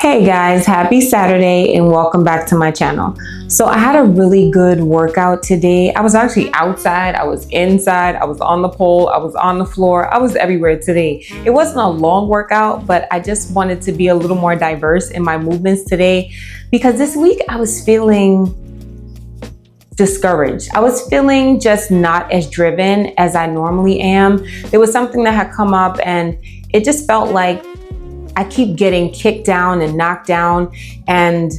Hey guys, happy Saturday and welcome back to my channel. So I had a really good workout today. I was actually outside, I was inside, I was on the pole, I was on the floor, I was everywhere today. It wasn't a long workout, but I just wanted to be a little more diverse in my movements today because this week I was feeling discouraged. I was feeling just not as driven as I normally am. There was something that had come up and it just felt like I keep getting kicked down and knocked down, and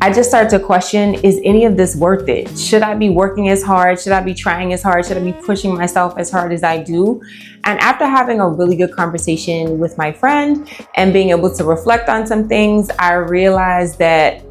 I just started to question, is any of this worth it? Should I be working as hard? Should I be trying as hard? Should I be pushing myself as hard as I do? And after having a really good conversation with my friend and being able to reflect on some things, I realized that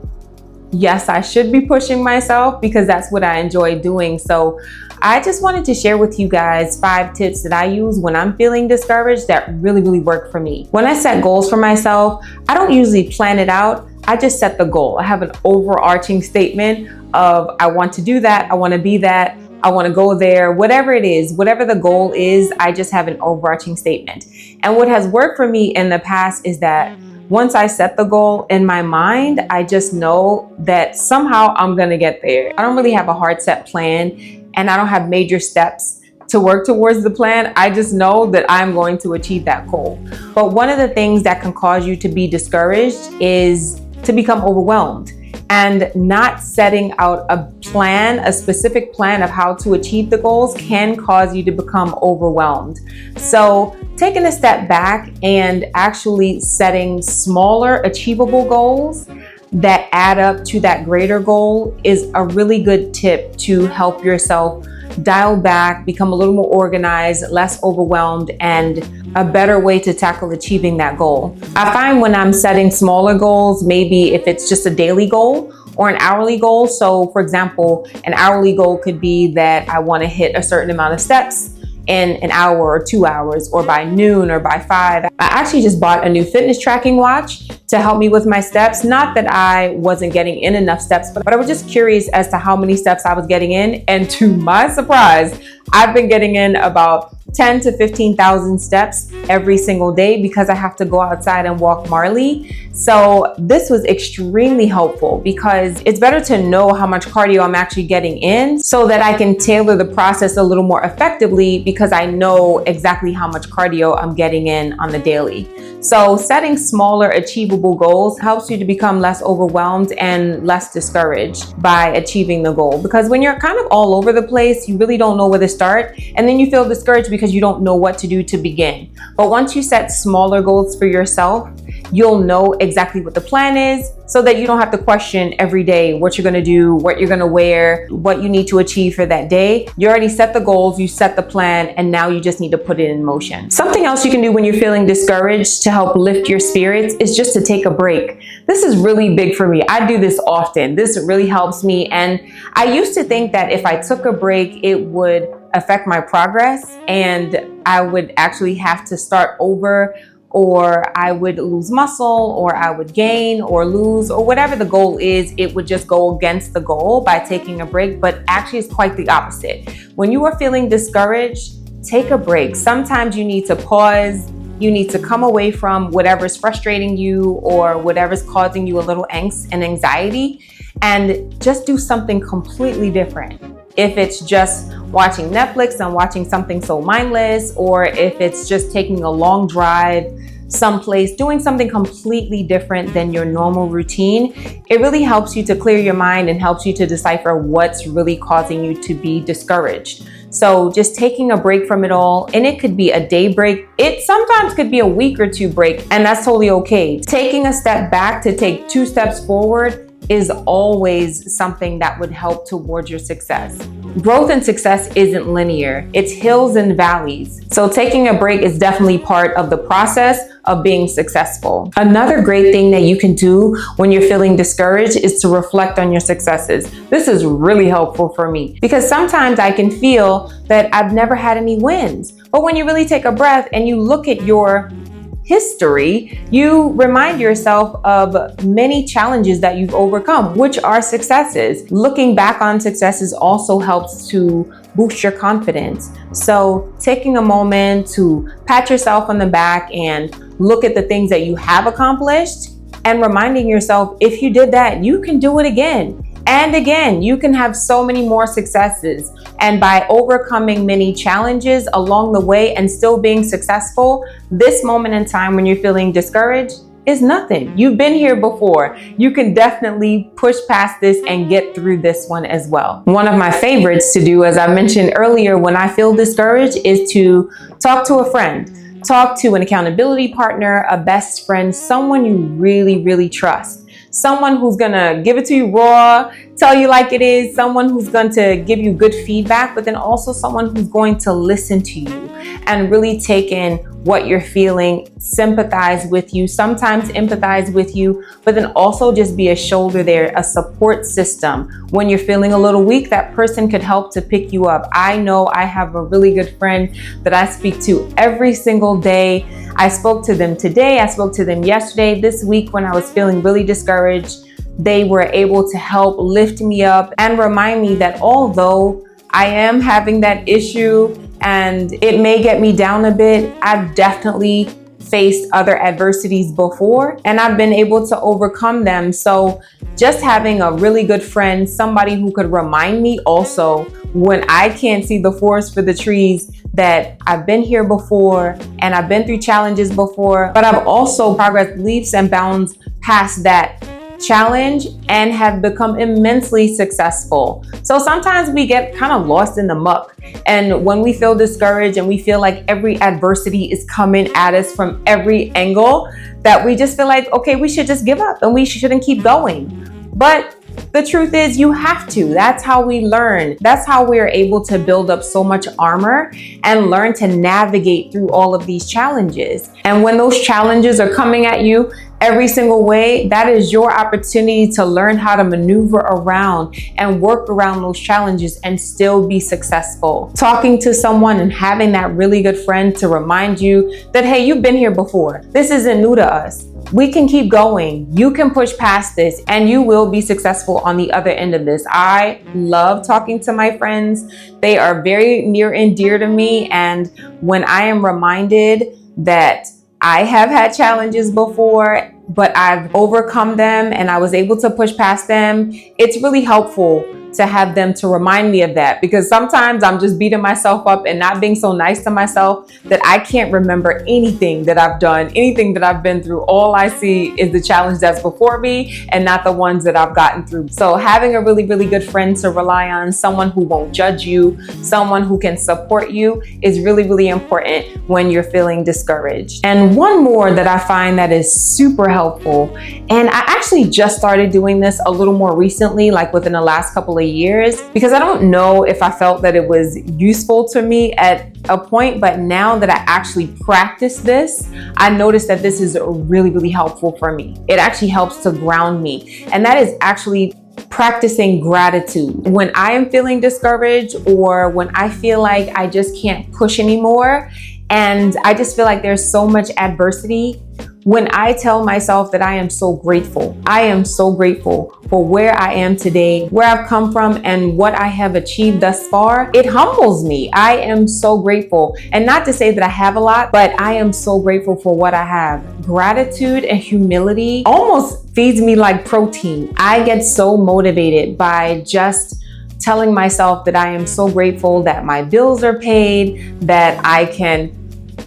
yes, I should be pushing myself because that's what I enjoy doing. So I just wanted to share with you guys 5 tips that I use when I'm feeling discouraged that really work for me. When I set goals for myself, I don't usually plan it out. I just set the goal. I have an overarching statement of I want to do that, I want to be that, I want to go there, whatever it is, whatever the goal is, I just have an overarching statement. And what has worked for me in the past is that once I set the goal in my mind, I just know that somehow I'm going to get there. I don't really have a hard set plan and I don't have major steps to work towards the plan. I just know that I'm going to achieve that goal. But one of the things that can cause you to be discouraged is to become overwhelmed. And not setting out a plan, a specific plan of how to achieve the goals can cause you to become overwhelmed. So taking a step back and actually setting smaller achievable goals that add up to that greater goal is a really good tip to help yourself dial back, become a little more organized, less overwhelmed, and a better way to tackle achieving that goal. I find when I'm setting smaller goals, maybe if it's just a daily goal or an hourly goal. So for example, an hourly goal could be that I want to hit a certain amount of steps in an hour or 2 hours, or by noon or by 5. I actually just bought a new fitness tracking watch to help me with my steps. Not that I wasn't getting in enough steps, but I was just curious as to how many steps I was getting in. And to my surprise, I've been getting in about 10 to 15,000 steps every single day because I have to go outside and walk Marley. So this was extremely helpful because it's better to know how much cardio I'm actually getting in so that I can tailor the process a little more effectively because I know exactly how much cardio I'm getting in on the daily. So setting smaller achievable goals helps you to become less overwhelmed and less discouraged by achieving the goal. Because when you're kind of all over the place, you really don't know where to start. And then you feel discouraged because you don't know what to do to begin. But once you set smaller goals for yourself, you'll know exactly what the plan is so that you don't have to question every day what you're going to do, what you're going to wear, what you need to achieve for that day. You already set the goals, you set the plan, and now you just need to put it in motion. Something else you can do when you're feeling discouraged to help lift your spirits is just to take a break. This is really big for me. I do this often. This really helps me. And I used to think that if I took a break, it would affect my progress and I would actually have to start over, or I would lose muscle, or I would gain or lose, or whatever the goal is, it would just go against the goal by taking a break. But actually it's quite the opposite. When you are feeling discouraged, take a break. Sometimes you need to pause. You need to come away from whatever's frustrating you or whatever's causing you a little angst and anxiety and just do something completely different. If it's just watching Netflix and watching something so mindless, or if it's just taking a long drive someplace, doing something completely different than your normal routine, it really helps you to clear your mind and helps you to decipher what's really causing you to be discouraged. So just taking a break from it all, and it could be a day break. It sometimes could be a week or 2 break, and that's totally okay. Taking a step back to take 2 steps forward is always something that would help towards your success. Growth and success isn't linear. It's hills and valleys. So taking a break is definitely part of the process of being successful. Another great thing that you can do when you're feeling discouraged is to reflect on your successes. This is really helpful for me because sometimes I can feel that I've never had any wins. But when you really take a breath and you look at your history, you remind yourself of many challenges that you've overcome, which are successes. Looking back on successes also helps to boost your confidence. So taking a moment to pat yourself on the back and look at the things that you have accomplished and reminding yourself, if you did that, you can do it again. And again, you can have so many more successes. And by overcoming many challenges along the way and still being successful, this moment in time when you're feeling discouraged is nothing. You've been here before. You can definitely push past this and get through this one as well. One of my favorites to do, as I mentioned earlier, when I feel discouraged, is to talk to a friend. Talk to an accountability partner, a best friend, someone you really, really trust. Someone who's gonna give it to you raw, tell you like it is, someone who's going to give you good feedback, but then also someone who's going to listen to you and really take in what you're feeling, sympathize with you, sometimes empathize with you, but then also just be a shoulder there, a support system. When you're feeling a little weak, that person could help to pick you up. I know I have a really good friend that I speak to every single day. I spoke to them today, I spoke to them yesterday, this week when I was feeling really discouraged. They were able to help lift me up and remind me that although I am having that issue and it may get me down a bit, I've definitely faced other adversities before and I've been able to overcome them. So just having a really good friend, somebody who could remind me also when I can't see the forest for the trees, that I've been here before and I've been through challenges before, but I've also progressed leaps and bounds past that challenge and have become immensely successful. So sometimes we get kind of lost in the muck, and when we feel discouraged and we feel like every adversity is coming at us from every angle, that we just feel like, okay, we should just give up and we shouldn't keep going. But the truth is, you have to. That's how we learn. That's how we are able to build up so much armor and learn to navigate through all of these challenges. And when those challenges are coming at you every single way, that is your opportunity to learn how to maneuver around and work around those challenges and still be successful. Talking to someone and having that really good friend to remind you that, hey, you've been here before. This isn't new to us. We can keep going. You can push past this and you will be successful on the other end of this. I love talking to my friends. They are very near and dear to me. And when I am reminded that I have had challenges before, but I've overcome them and I was able to push past them, it's really helpful to have them to remind me of that, because sometimes I'm just beating myself up and not being so nice to myself that I can't remember anything that I've done, anything that I've been through. All I see is the challenge that's before me and not the ones that I've gotten through. So having a really, really good friend to rely on, someone who won't judge you, someone who can support you, is really, really important when you're feeling discouraged. And one more that I find that is super helpful, and I actually just started doing this a little more recently, like within the last couple of years, because I don't know if I felt that it was useful to me at a point, but now that I actually practice this, I noticed that this is really, really helpful for me. It actually helps to ground me, and that is actually practicing gratitude. When I am feeling discouraged or when I feel like I just can't push anymore and I just feel like there's so much adversity, when I tell myself that I am so grateful for where I am today, where I've come from, and what I have achieved thus far, it humbles me. I am so grateful. And not to say that I have a lot, but I am so grateful for what I have. Gratitude and humility almost feeds me like protein. I get so motivated by just telling myself that I am so grateful that my bills are paid, that I can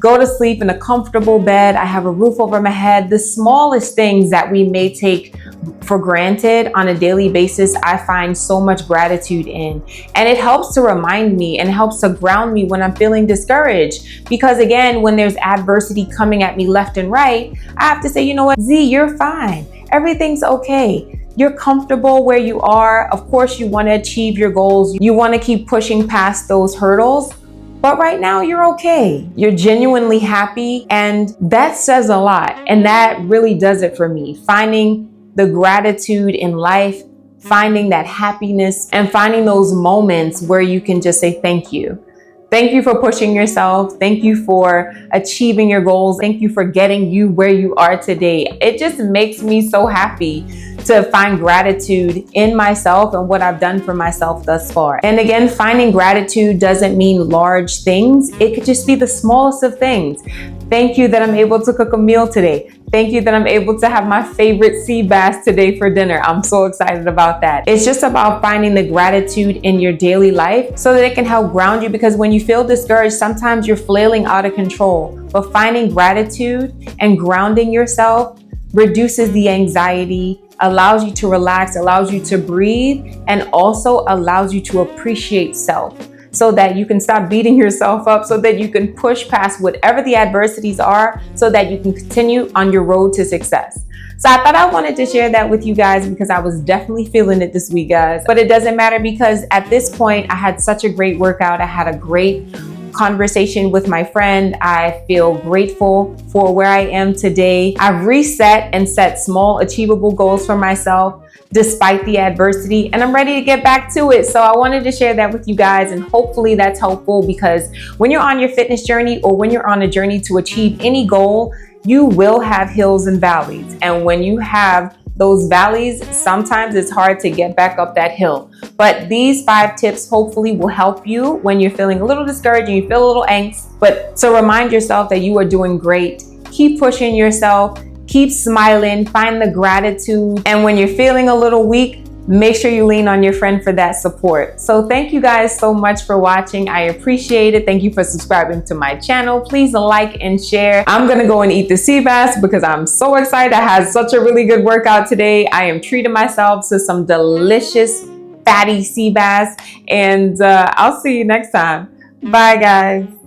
go to sleep in a comfortable bed, I have a roof over my head. The smallest things that we may take for granted on a daily basis, I find so much gratitude in. And it helps to remind me and helps to ground me when I'm feeling discouraged. Because again, when there's adversity coming at me left and right, I have to say, you know what, Z, you're fine. Everything's okay. You're comfortable where you are. Of course, you want to achieve your goals. You want to keep pushing past those hurdles. But right now you're okay. You're genuinely happy, and that says a lot. And that really does it for me. Finding the gratitude in life, finding that happiness, and finding those moments where you can just say thank you. Thank you for pushing yourself. Thank you for achieving your goals. Thank you for getting you where you are today. It just makes me so happy to find gratitude in myself and what I've done for myself thus far. And again, finding gratitude doesn't mean large things. It could just be the smallest of things. Thank you that I'm able to cook a meal today. Thank you that I'm able to have my favorite sea bass today for dinner. I'm so excited about that. It's just about finding the gratitude in your daily life so that it can help ground you, because when you feel discouraged, sometimes you're flailing out of control. But finding gratitude and grounding yourself reduces the anxiety, allows you to relax, allows you to breathe, and also allows you to appreciate self, so that you can stop beating yourself up, so that you can push past whatever the adversities are, so that you can continue on your road to success. So I thought I wanted to share that with you guys because I was definitely feeling it this week, guys. But it doesn't matter, because at this point, I had such a great workout. I had a great conversation with my friend. I feel grateful for where I am today. I've reset and set small, achievable goals for myself despite the adversity, and I'm ready to get back to it. So I wanted to share that with you guys, and hopefully that's helpful, because when you're on your fitness journey, or when you're on a journey to achieve any goal, you will have hills and valleys. And when you have those valleys, sometimes it's hard to get back up that hill. But these 5 tips hopefully will help you when you're feeling a little discouraged and you feel a little angst. But so remind yourself that you are doing great. Keep pushing yourself. Keep smiling, find the gratitude. And when you're feeling a little weak, make sure you lean on your friend for that support. So thank you guys so much for watching. I appreciate it. Thank you for subscribing to my channel. Please like and share. I'm gonna go and eat the sea bass because I'm so excited. I had such a really good workout today. I am treating myself to some delicious fatty sea bass, and I'll see you next time. Bye guys.